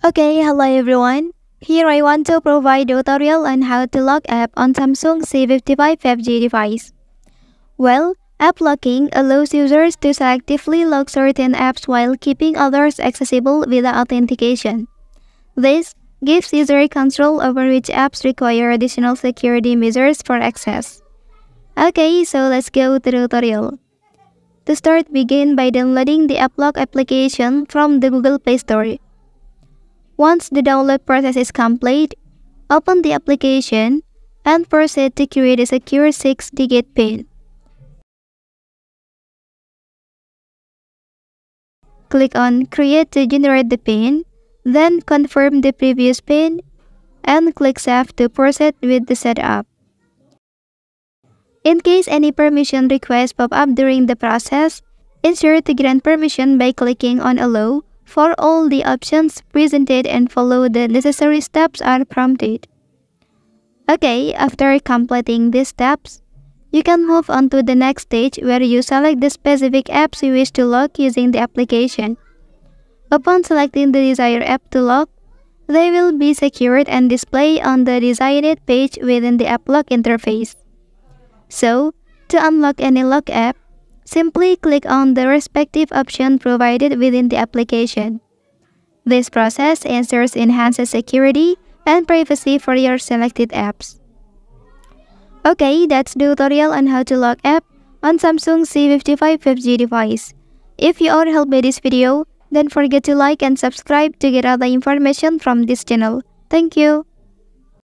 Okay, hello everyone. Here I want to provide a tutorial on how to lock app on Samsung C55 5G device. Well, app locking allows users to selectively lock certain apps while keeping others accessible without authentication. This gives user control over which apps require additional security measures for access. Okay, so let's go to the tutorial. To start, begin by downloading the app lock application from the Google Play Store. Once the download process is complete, open the application and proceed to create a secure 6-digit PIN. Click on Create to generate the PIN, then confirm the previous PIN, and click Save to proceed with the setup. In case any permission requests pop up during the process, ensure to grant permission by clicking on Allow for all the options presented and follow the necessary steps as prompted. Okay, after completing these steps, you can move on to the next stage where you select the specific apps you wish to lock using the application. Upon selecting the desired app to lock, they will be secured and displayed on the designated page within the app lock interface. So, to unlock any lock app, simply click on the respective option provided within the application. This process ensures enhanced security and privacy for your selected apps. Okay, that's the tutorial on how to lock app on Samsung C55 5G device. If you are helped by this video, don't forget to like and subscribe to get other information from this channel. Thank you.